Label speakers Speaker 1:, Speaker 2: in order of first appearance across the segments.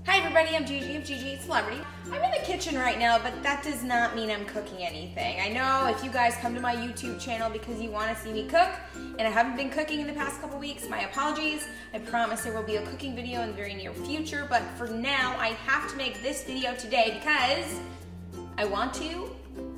Speaker 1: Hi everybody, I'm GiGi of GiGi Celebrity. I'm in the kitchen right now, but that does not mean I'm cooking anything. I know if you guys come to my YouTube channel because you want to see me cook, and I haven't been cooking in the past couple weeks, my apologies. I promise there will be a cooking video in the very near future, but for now, I have to make this video today because I want to.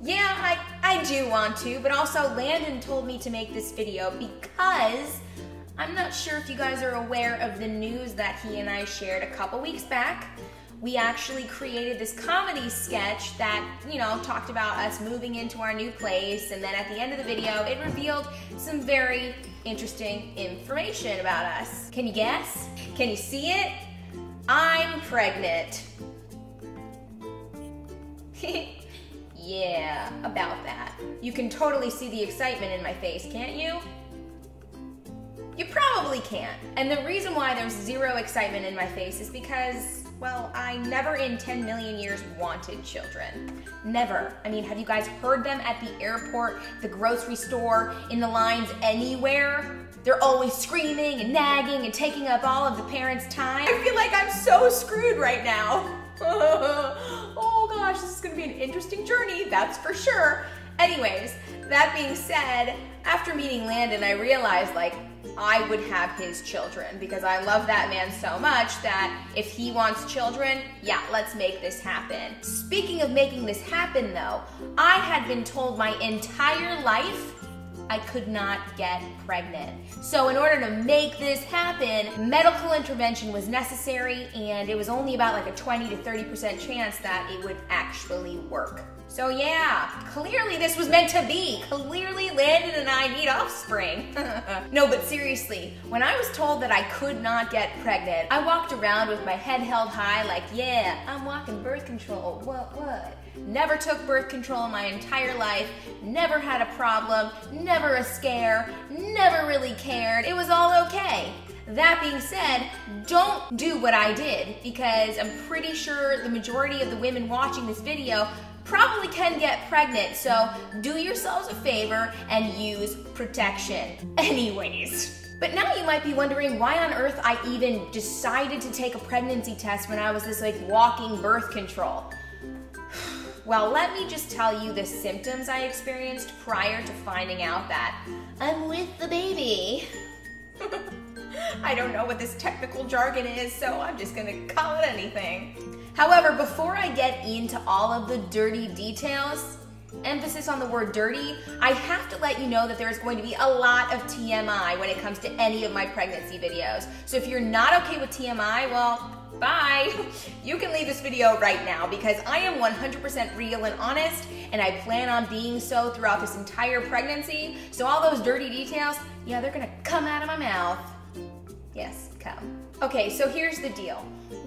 Speaker 1: Yeah, I do want to, but also Landon told me to make this video because I'm not sure if you guys are aware of the news that he and I shared a couple weeks back. We actually created this comedy sketch that, you know, talked about us moving into our new place, and then at the end of the video, it revealed some very interesting information about us. Can you guess? Can you see it? I'm pregnant. Yeah, about that. You can totally see the excitement in my face, can't you? You probably can't. And the reason why there's zero excitement in my face is because, well, I never in 10 million years wanted children. Never. I mean, have you guys heard them at the airport, the grocery store, in the lines anywhere? They're always screaming and nagging and taking up all of the parents' time. I feel like I'm so screwed right now. Oh gosh, this is gonna be an interesting journey, that's for sure. Anyways, that being said, after meeting Landon, I realized, like, I would have his children because I love that man so much that if he wants children, yeah, let's make this happen. Speaking of making this happen though, I had been told my entire life I could not get pregnant. So in order to make this happen, medical intervention was necessary, and it was only about like a 20 to 30% chance that it would actually work. So yeah, clearly this was meant to be. Clearly Landon and I need offspring. No, but seriously, when I was told that I could not get pregnant, I walked around with my head held high like, yeah, I'm walking birth control, what? Never took birth control in my entire life, never had a problem, never a scare, never really cared. It was all okay. That being said, don't do what I did, because I'm pretty sure the majority of the women watching this video probably can get pregnant, so do yourselves a favor and use protection. Anyways. But now you might be wondering why on earth I even decided to take a pregnancy test when I was this like walking birth control. Well, let me just tell you the symptoms I experienced prior to finding out that I'm with the baby. I don't know what this technical jargon is, so I'm just gonna call it anything. However, before I get into all of the dirty details, emphasis on the word dirty, I have to let you know that there's going to be a lot of TMI when it comes to any of my pregnancy videos. So if you're not okay with TMI, well, bye. You can leave this video right now because I am 100% real and honest, and I plan on being so throughout this entire pregnancy. So all those dirty details, yeah, they're gonna come out of my mouth. Yes, come. Okay, so here's the deal.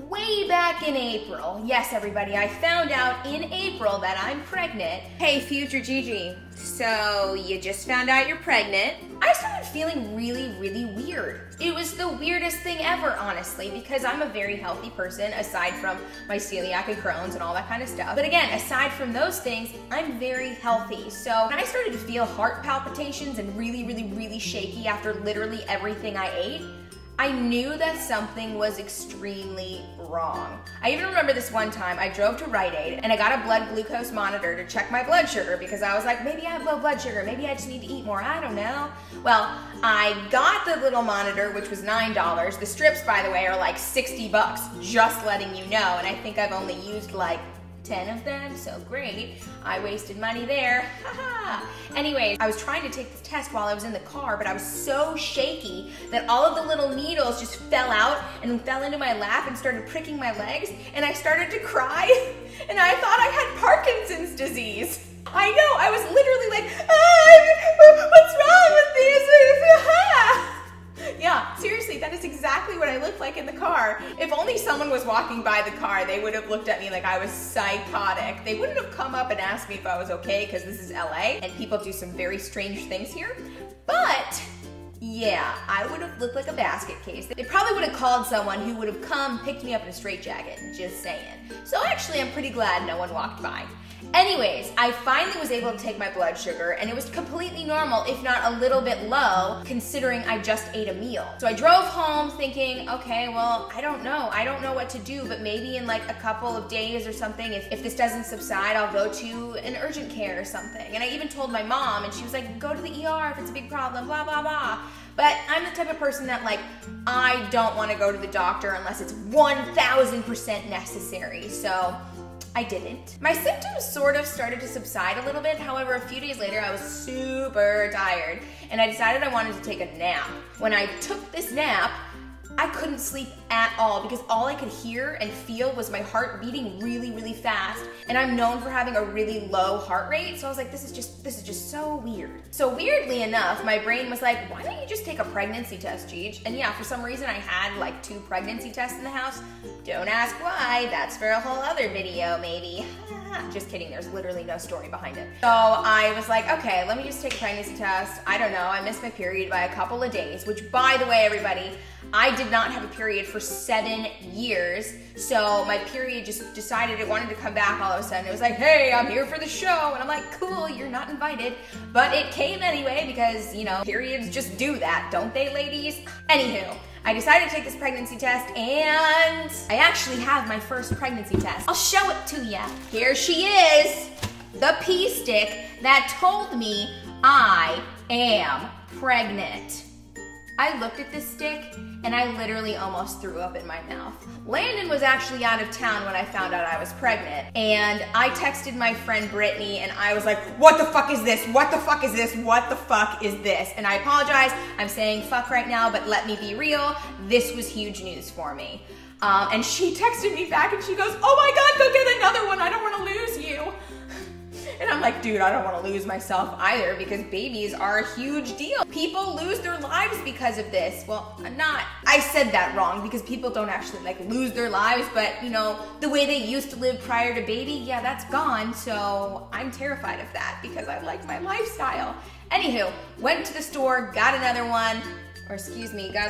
Speaker 1: Way back in April, yes everybody, I found out in April that I'm pregnant. Hey future GiGi, so you just found out you're pregnant? I started feeling really weird. It was the weirdest thing ever, honestly, because I'm a very healthy person aside from my celiac and Crohn's and all that kind of stuff. But again, aside from those things, I'm very healthy. So when I started to feel heart palpitations and really shaky after literally everything I ate, I knew that something was extremely wrong. I even remember this one time I drove to Rite Aid and I got a blood glucose monitor to check my blood sugar because I was like, maybe I have low blood sugar, maybe I just need to eat more, I don't know. Well, I got the little monitor, which was $9. The strips, by the way, are like 60 bucks, just letting you know, and I think I've only used like 10 of them, so great. I wasted money there, haha. Anyways, I was trying to take the test while I was in the car, but I was so shaky that all of the little needles just fell out and fell into my lap and started pricking my legs, and I started to cry, and I thought I had Parkinson's disease. I know, I was literally like, what's wrong with this? Yeah, seriously, that is exactly what I looked like in the car. If only someone was walking by the car, they would have looked at me like I was psychotic. They wouldn't have come up and asked me if I was okay, because this is LA, and people do some very strange things here. But Yeah, I would have looked like a basket case. They probably would have called someone who would have come, picked me up in a straitjacket, just saying. So actually, I'm pretty glad no one walked by. Anyways, I finally was able to take my blood sugar, and it was completely normal, if not a little bit low, considering I just ate a meal. So I drove home thinking, okay, well, I don't know what to do, but maybe in like a couple of days or something, if this doesn't subside, I'll go to an urgent care or something. And I even told my mom, and she was like, go to the ER if it's a big problem, blah, blah, blah. But I'm the type of person that, like, I don't want to go to the doctor unless it's 1000% necessary, so I didn't. My symptoms sort of started to subside a little bit. However, a few days later, I was super tired, and I decided I wanted to take a nap. When I took this nap, I couldn't sleep at all because all I could hear and feel was my heart beating really, really fast. And I'm known for having a really low heart rate, so I was like, this is just so weird. So weirdly enough, my brain was like, why don't you just take a pregnancy test, Gigi? And yeah, for some reason I had like 2 pregnancy tests in the house. Don't ask why, that's for a whole other video maybe. Just kidding, there's literally no story behind it. So I was like, okay, let me just take a pregnancy test. I don't know, I missed my period by a couple of days, which by the way, everybody, I did not have a period for 7 years. So my period just decided it wanted to come back all of a sudden. It was like, hey, I'm here for the show. And I'm like, cool, you're not invited. But it came anyway because, you know, periods just do that, don't they, ladies? Anywho, I decided to take this pregnancy test, and I actually have my first pregnancy test. I'll show it to ya. Here she is, the pee stick that told me I am pregnant. I looked at this stick and I literally almost threw up in my mouth. Landon was actually out of town when I found out I was pregnant, and I texted my friend Brittany and I was like, what the fuck is this? What the fuck is this? What the fuck is this? And I apologize, I'm saying fuck right now, but let me be real, this was huge news for me. And she texted me back and she goes, oh my God, go get another one, I don't wanna lose you. And I'm like, dude, I don't want to lose myself either because babies are a huge deal. People lose their lives because of this. Well, I said that wrong because people don't actually like lose their lives, but you know, the way they used to live prior to baby, yeah, that's gone. So I'm terrified of that because I like my lifestyle. Anywho, went to the store, got another one, or excuse me, got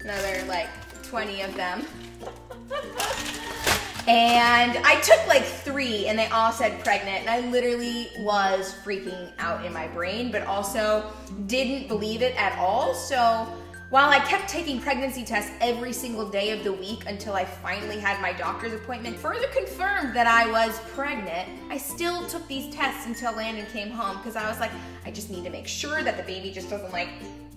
Speaker 1: another like 20 of them. And I took like 3 and they all said pregnant, and I literally was freaking out in my brain, but also didn't believe it at all. So while I kept taking pregnancy tests every single day of the week until I finally had my doctor's appointment, further confirmed that I was pregnant, I still took these tests until Landon came home because I was like, I just need to make sure that the baby just doesn't like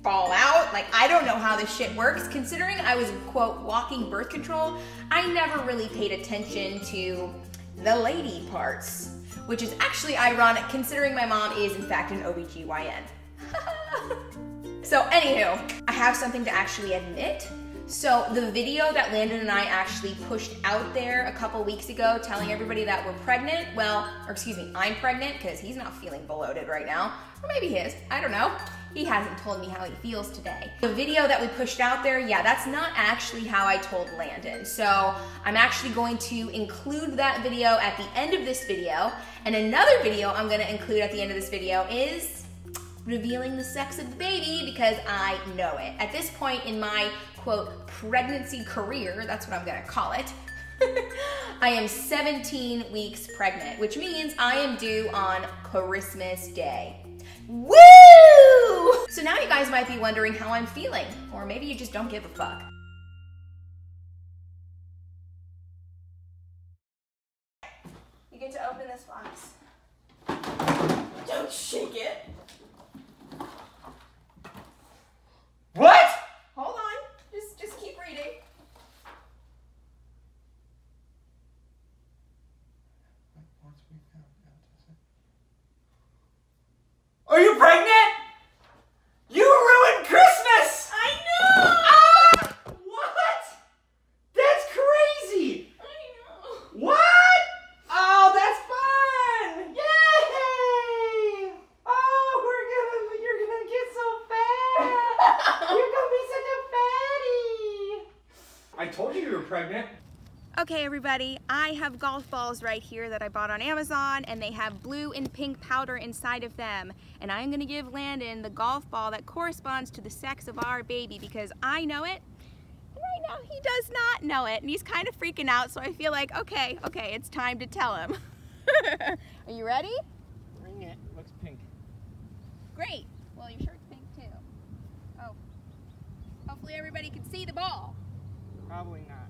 Speaker 1: fall out. Like, I don't know how this shit works. Considering I was, quote, walking birth control, I never really paid attention to the lady parts, which is actually ironic considering my mom is in fact an OBGYN. So anywho, I have something to actually admit. So the video that Landon and I actually pushed out there a couple weeks ago telling everybody that we're pregnant, well, or excuse me, I'm pregnant because he's not feeling bloated right now. Or maybe he is, I don't know. He hasn't told me how he feels today. The video that we pushed out there, yeah, that's not actually how I told Landon. So I'm actually going to include that video at the end of this video. And another video I'm gonna include at the end of this video is revealing the sex of the baby because I know it. At this point in my, quote, pregnancy career, that's what I'm gonna call it, I am 17 weeks pregnant, which means I am due on Christmas Day. Woo! So now you guys might be wondering how I'm feeling, or maybe you just don't give a fuck. You get to open this box. Don't shake it.
Speaker 2: What?
Speaker 1: Hold on, just keep reading.
Speaker 2: Are you pregnant? You ruined Christmas!
Speaker 1: I know!
Speaker 2: Ah! What? That's crazy!
Speaker 1: I know.
Speaker 2: What? Oh, that's fun! Yay! Oh, you're gonna get so fat! You're gonna be such a fatty! I told you were pregnant.
Speaker 1: Okay everybody, I have golf balls right here that I bought on Amazon, and they have blue and pink powder inside of them. And I'm gonna give Landon the golf ball that corresponds to the sex of our baby because I know it, and right now he does not know it, and he's kind of freaking out, so I feel like, okay, it's time to tell him. Are you ready?
Speaker 2: Bring it. Looks pink.
Speaker 1: Great. Well, your shirt's pink too. Oh. Hopefully everybody can see the ball.
Speaker 2: Probably not.